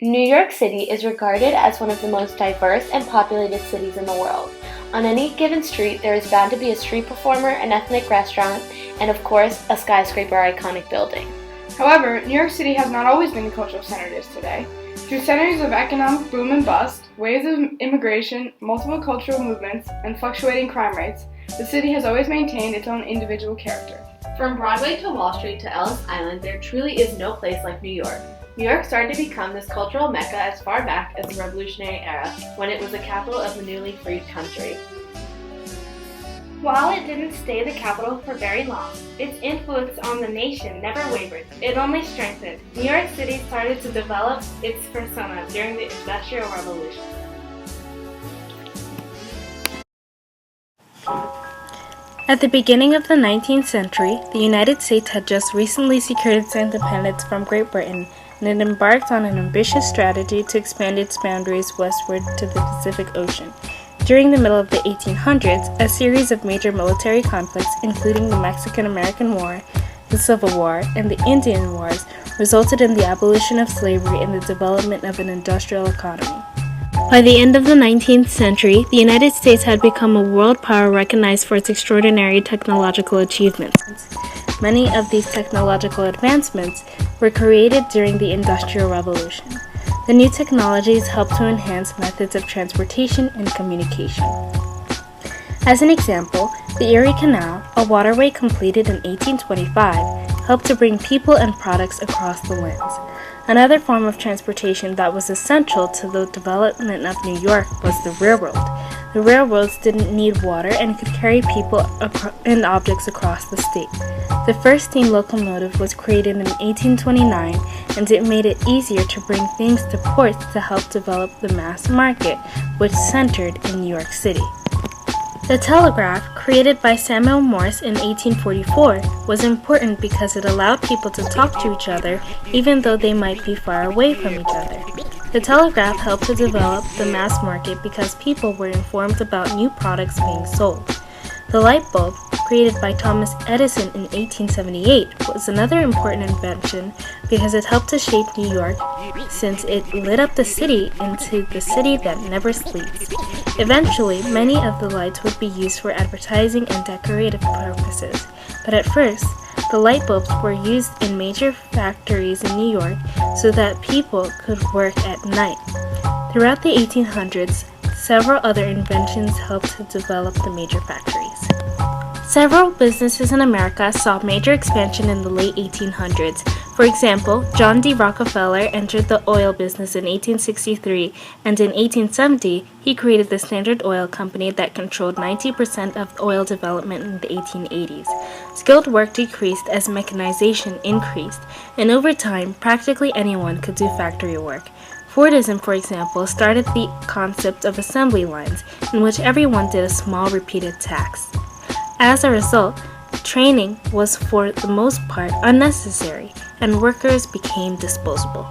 New York City is regarded as one of the most diverse and populated cities in the world. On any given street, there is bound to be a street performer, an ethnic restaurant, and of course, a skyscraper or iconic building. However, New York City has not always been the cultural center it is today. Through centuries of economic boom and bust, waves of immigration, multiple cultural movements, and fluctuating crime rates, the city has always maintained its own individual character. From Broadway to Wall Street to Ellis Island, there truly is no place like New York. New York started to become this cultural mecca as far back as the Revolutionary era, when it was the capital of the newly freed country. While it didn't stay the capital for very long, its influence on the nation never wavered. It only strengthened. New York City started to develop its persona during the Industrial Revolution. At the beginning of the 19th century, the United States had just recently secured its independence from Great Britain, and it embarked on an ambitious strategy to expand its boundaries westward to the Pacific Ocean. During the middle of the 1800s, a series of major military conflicts, including the Mexican-American War, the Civil War, and the Indian Wars, resulted in the abolition of slavery and the development of an industrial economy. By the end of the 19th century, the United States had become a world power recognized for its extraordinary technological achievements. Many of these technological advancements were created during the Industrial Revolution. The new technologies helped to enhance methods of transportation and communication. As an example, the Erie Canal, a waterway completed in 1825, helped to bring people and products across the lands. Another form of transportation that was essential to the development of New York was the railroad. The railroads didn't need water and could carry people and objects across the state. The first steam locomotive was created in 1829, and it made it easier to bring things to ports to help develop the mass market, which centered in New York City. The telegraph, created by Samuel Morse in 1844, was important because it allowed people to talk to each other even though they might be far away from each other. The telegraph helped to develop the mass market because people were informed about new products being sold. The light bulb, created by Thomas Edison in 1878, was another important invention because it helped to shape New York since it lit up the city into the city that never sleeps. Eventually, many of the lights would be used for advertising and decorative purposes, but at first, the light bulbs were used in major factories in New York so that people could work at night. Throughout the 1800s, several other inventions helped to develop the major factories. Several businesses in America saw major expansion in the late 1800s. For example, John D. Rockefeller entered the oil business in 1863, and in 1870, he created the Standard Oil Company that controlled 90% of oil development in the 1880s. Skilled work decreased as mechanization increased, and over time, practically anyone could do factory work. Fordism, for example, started the concept of assembly lines, in which everyone did a small repeated task. As a result, training was for the most part unnecessary, and workers became disposable.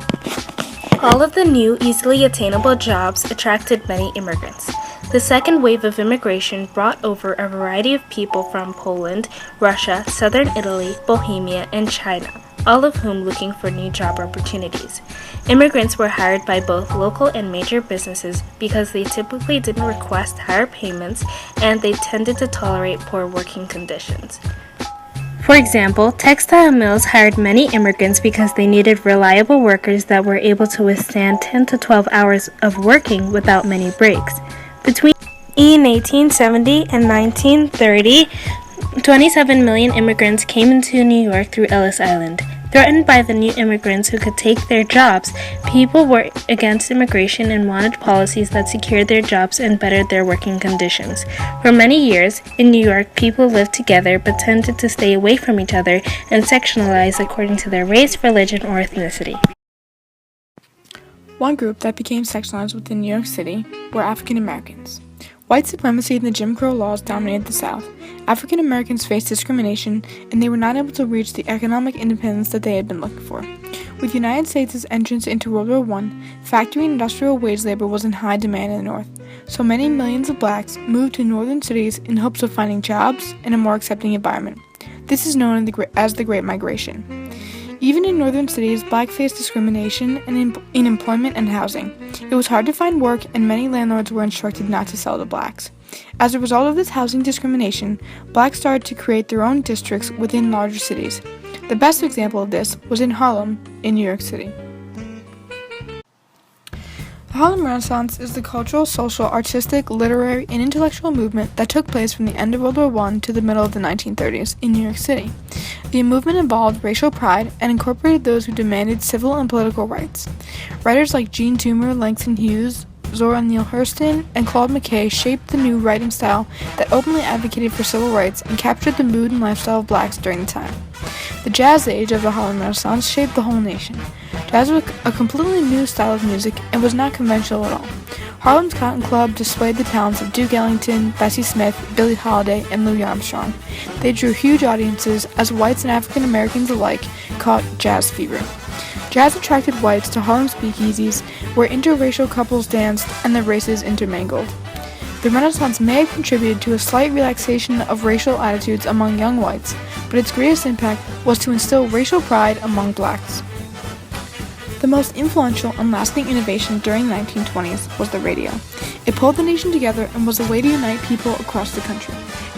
All of the new, easily attainable jobs attracted many immigrants. The second wave of immigration brought over a variety of people from Poland, Russia, southern Italy, Bohemia, and China, all of whom looking for new job opportunities. Immigrants were hired by both local and major businesses because they typically didn't request higher payments and they tended to tolerate poor working conditions. For example, textile mills hired many immigrants because they needed reliable workers that were able to withstand 10 to 12 hours of working without many breaks. Between 1870 and 1930, 27 million immigrants came into New York through Ellis Island. Threatened by the new immigrants who could take their jobs, people were against immigration and wanted policies that secured their jobs and bettered their working conditions. For many years, in New York, people lived together but tended to stay away from each other and sectionalize according to their race, religion, or ethnicity. One group that became sectionalized within New York City were African Americans. White supremacy and the Jim Crow laws dominated the South. African Americans faced discrimination, and they were not able to reach the economic independence that they had been looking for. With the United States' entrance into World War I, factory and industrial wage labor was in high demand in the North, so many millions of blacks moved to northern cities in hopes of finding jobs and a more accepting environment. This is known as the Great Migration. Even in northern cities, blacks faced discrimination in employment and housing. It was hard to find work, and many landlords were instructed not to sell to blacks. As a result of this housing discrimination, blacks started to create their own districts within larger cities. The best example of this was in Harlem, in New York City. The Harlem Renaissance is the cultural, social, artistic, literary, and intellectual movement that took place from the end of World War I to the middle of the 1930s in New York City. The movement involved racial pride and incorporated those who demanded civil and political rights. Writers like Jean Toomer, Langston Hughes, Zora Neale Hurston, and Claude McKay shaped the new writing style that openly advocated for civil rights and captured the mood and lifestyle of blacks during the time. The jazz age of the Harlem Renaissance shaped the whole nation. Jazz was a completely new style of music and was not conventional at all. Harlem's Cotton Club displayed the talents of Duke Ellington, Bessie Smith, Billie Holiday, and Louis Armstrong. They drew huge audiences as whites and African Americans alike caught jazz fever. Jazz attracted whites to Harlem speakeasies where interracial couples danced and the races intermingled. The Renaissance may have contributed to a slight relaxation of racial attitudes among young whites, but its greatest impact was to instill racial pride among blacks. The most influential and lasting innovation during the 1920s was the radio. It pulled the nation together and was a way to unite people across the country.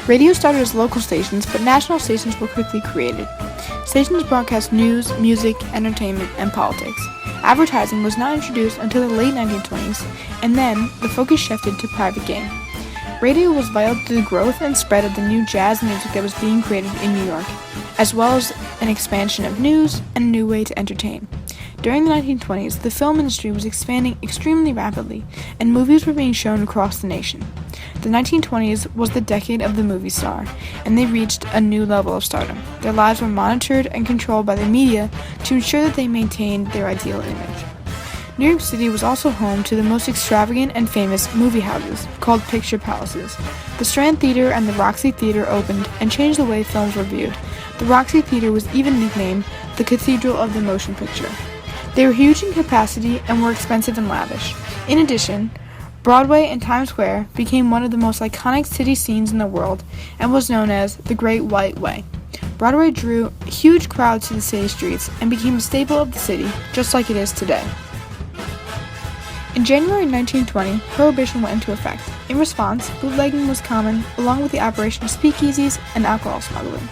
Radio started as local stations, but national stations were quickly created. Stations broadcast news, music, entertainment, and politics. Advertising was not introduced until the late 1920s, and then the focus shifted to private gain. Radio was vital to the growth and spread of the new jazz music that was being created in New York, as well as an expansion of news and a new way to entertain. During the 1920s, the film industry was expanding extremely rapidly, and movies were being shown across the nation. The 1920s was the decade of the movie star, and they reached a new level of stardom. Their lives were monitored and controlled by the media to ensure that they maintained their ideal image. New York City was also home to the most extravagant and famous movie houses, called picture palaces. The Strand Theater and the Roxy Theater opened and changed the way films were viewed. The Roxy Theater was even nicknamed the Cathedral of the Motion Picture. They were huge in capacity and were expensive and lavish. In addition, Broadway and Times Square became one of the most iconic city scenes in the world and was known as the Great White Way. Broadway drew huge crowds to the city streets and became a staple of the city, just like it is today. In January 1920, Prohibition went into effect. In response, bootlegging was common, along with the operation of speakeasies and alcohol smuggling.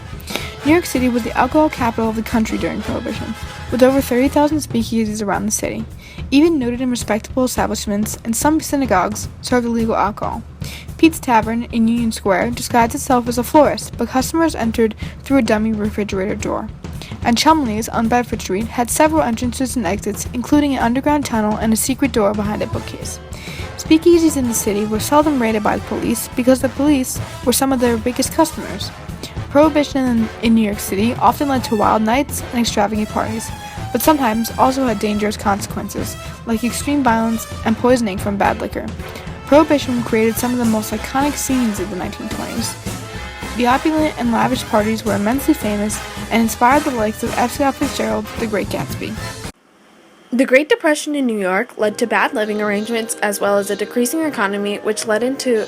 New York City was the alcohol capital of the country during Prohibition, with over 30,000 speakeasies around the city. Even noted and respectable establishments and some synagogues served illegal alcohol. Pete's Tavern in Union Square disguised itself as a florist, but customers entered through a dummy refrigerator door. And Chumley's on Bedford Street had several entrances and exits, including an underground tunnel and a secret door behind a bookcase. Speakeasies in the city were seldom raided by the police because the police were some of their biggest customers. Prohibition in New York City often led to wild nights and extravagant parties, but sometimes also had dangerous consequences, like extreme violence and poisoning from bad liquor. Prohibition created some of the most iconic scenes of the 1920s. The opulent and lavish parties were immensely famous and inspired the likes of F. Scott Fitzgerald, The Great Gatsby. The Great Depression in New York led to bad living arrangements as well as a decreasing economy, which led into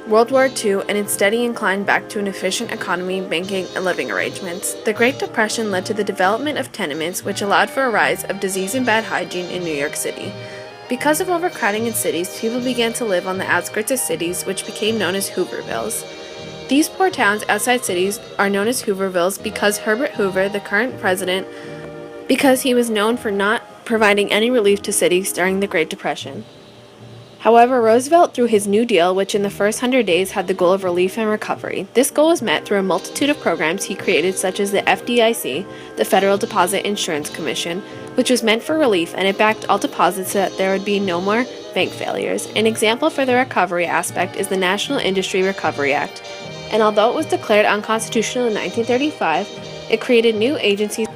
World War II and its steady incline back to an efficient economy, banking, and living arrangements. The Great Depression led to the development of tenements, which allowed for a rise of disease and bad hygiene in New York City. Because of overcrowding in cities, people began to live on the outskirts of cities, which became known as Hoovervilles. These poor towns outside cities are known as Hoovervilles because Herbert Hoover, the current president, because he was known for not providing any relief to cities during the Great Depression. However, Roosevelt, through his New Deal, which in the first 100 days had the goal of relief and recovery, this goal was met through a multitude of programs he created, such as the FDIC, the Federal Deposit Insurance Commission, which was meant for relief, and it backed all deposits so that there would be no more bank failures. An example for the recovery aspect is the National Industry Recovery Act, and although it was declared unconstitutional in 1935, it created new agencies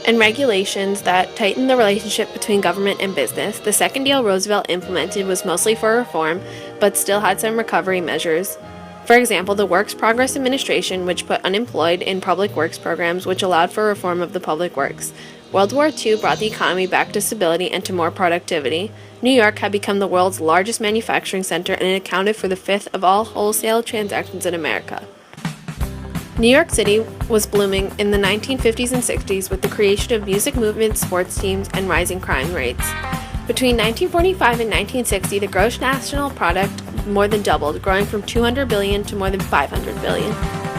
and regulations that tightened the relationship between government and business. The second deal Roosevelt implemented was mostly for reform, but still had some recovery measures. For example, the Works Progress Administration, which put unemployed in public works programs, which allowed for reform of the public works. World War II brought the economy back to stability and to more productivity. New York had become the world's largest manufacturing center, and it accounted for the fifth of all wholesale transactions in America. New York City was blooming in the 1950s and 60s with the creation of music movements, sports teams, and rising crime rates. Between 1945 and 1960, the gross national product more than doubled, growing from $200 billion to more than $500 billion.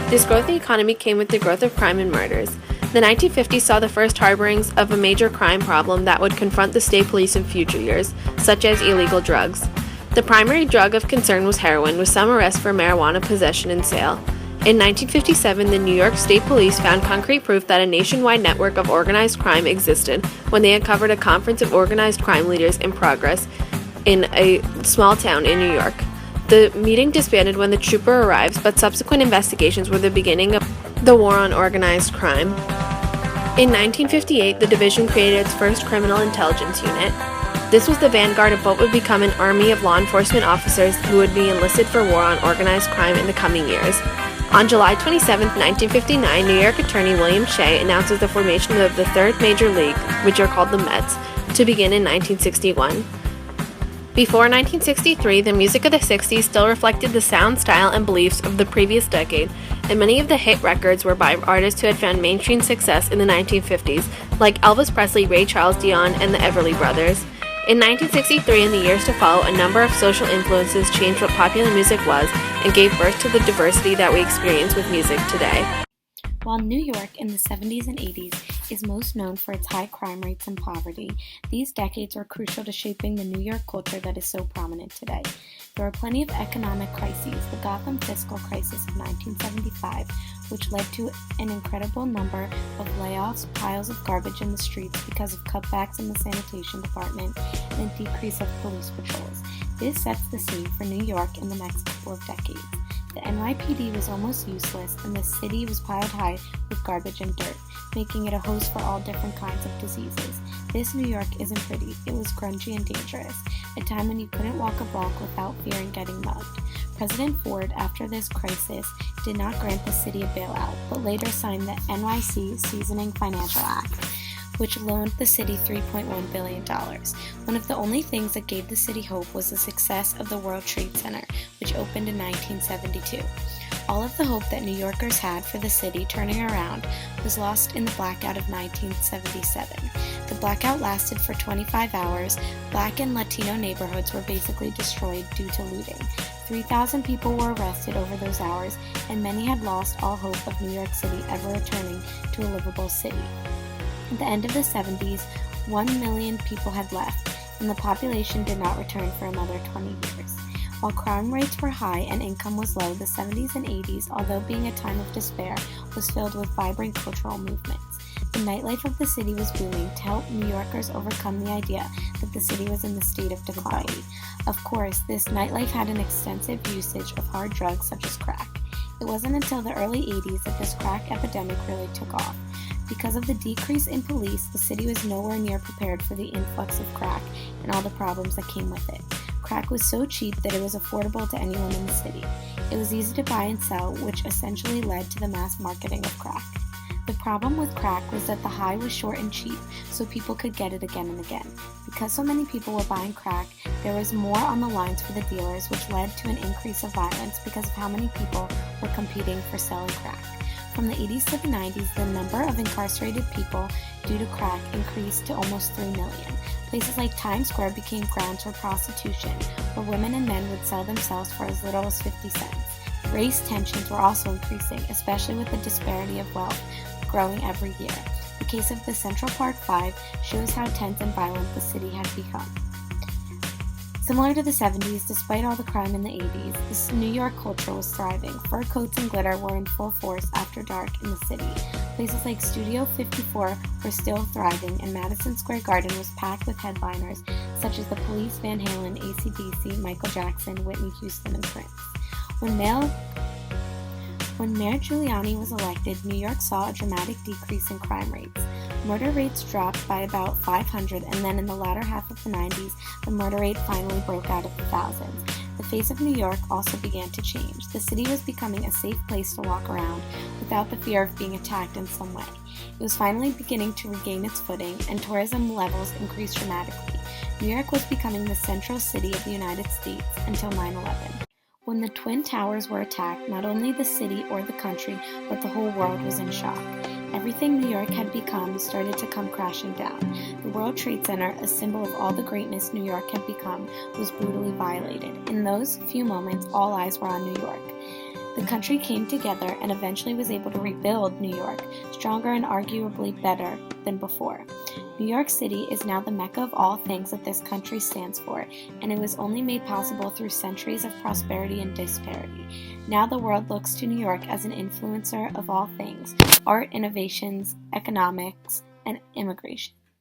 This growth in the economy came with the growth of crime and murders. The 1950s saw the first harborings of a major crime problem that would confront the state police in future years, such as illegal drugs. The primary drug of concern was heroin, with some arrests for marijuana possession and sale. In 1957, the New York State Police found concrete proof that a nationwide network of organized crime existed when they uncovered a conference of organized crime leaders in progress in a small town in New York. The meeting disbanded when the trooper arrives, but subsequent investigations were the beginning of the war on organized crime. In 1958, the division created its first criminal intelligence unit. This was the vanguard of what would become an army of law enforcement officers who would be enlisted for war on organized crime in the coming years. On July 27, 1959, New York Attorney William Shea announces the formation of the Third Major League, which are called the Mets, to begin in 1961. Before 1963, the music of the 60s still reflected the sound, style, and beliefs of the previous decade, and many of the hit records were by artists who had found mainstream success in the 1950s, like Elvis Presley, Ray Charles, Dion, and the Everly Brothers. In 1963 and the years to follow, a number of social influences changed what popular music was and gave birth to the diversity that we experience with music today. While New York in the 70s and 80s is most known for its high crime rates and poverty, these decades were crucial to shaping the New York culture that is so prominent today. There were plenty of economic crises, the Gotham fiscal crisis of 1975, which led to an incredible number of layoffs, piles of garbage in the streets because of cutbacks in the sanitation department, and a decrease of police patrols. This sets the scene for New York in the next couple of decades. The NYPD was almost useless, and the city was piled high with garbage and dirt, making it a host for all different kinds of diseases. This New York isn't pretty. It was grungy and dangerous, a time when you couldn't walk a block without fearing getting mugged. President Ford, after this crisis, did not grant the city a bailout, but later signed the NYC Seasoning Financial Act, which loaned the city $3.1 billion. One of the only things that gave the city hope was the success of the World Trade Center, which opened in 1972. All of the hope that New Yorkers had for the city turning around was lost in the blackout of 1977. The blackout lasted for 25 hours. Black and Latino neighborhoods were basically destroyed due to looting. 3,000 people were arrested over those hours, and many had lost all hope of New York City ever returning to a livable city. At the end of the 70s, 1 million people had left, and the population did not return for another 20 years. While crime rates were high and income was low, the 70s and 80s, although being a time of despair, was filled with vibrant cultural movements. The nightlife of the city was booming to help New Yorkers overcome the idea that the city was in the state of decline. Of course, this nightlife had an extensive usage of hard drugs such as crack. It wasn't until the early 80s that this crack epidemic really took off. Because of the decrease in police, the city was nowhere near prepared for the influx of crack and all the problems that came with it. Crack was so cheap that it was affordable to anyone in the city. It was easy to buy and sell, which essentially led to the mass marketing of crack. The problem with crack was that the high was short and cheap, so people could get it again and again. Because so many people were buying crack, there was more on the lines for the dealers, which led to an increase of violence because of how many people were competing for selling crack. From the 80s to the 90s, the number of incarcerated people due to crack increased to almost 3 million. Places like Times Square became grounds for prostitution, where women and men would sell themselves for as little as 50 cents. Race tensions were also increasing, especially with the disparity of wealth growing every year. The case of the Central Park Five shows how tense and violent the city had become. Similar to the 70s, despite all the crime in the 80s, this New York culture was thriving. Fur coats and glitter were in full force after dark in the city. Places like Studio 54 were still thriving, and Madison Square Garden was packed with headliners such as The Police, Van Halen, AC/DC, Michael Jackson, Whitney Houston, and Prince. When Mayor Giuliani was elected, New York saw a dramatic decrease in crime rates. Murder rates dropped by about 500, and then in the latter half of the 90s, the murder rate finally broke out of the thousands. The face of New York also began to change. The city was becoming a safe place to walk around without the fear of being attacked in some way. It was finally beginning to regain its footing, and tourism levels increased dramatically. New York was becoming the central city of the United States until 9/11. When the Twin Towers were attacked, not only the city or the country, but the whole world was in shock. Everything New York had become started to come crashing down. The World Trade Center, a symbol of all the greatness New York had become, was brutally violated. In those few moments, all eyes were on New York. The country came together and eventually was able to rebuild New York, stronger and arguably better than before. New York City is now the mecca of all things that this country stands for, and it was only made possible through centuries of prosperity and disparity. Now the world looks to New York as an influencer of all things: art, innovations, economics, and immigration.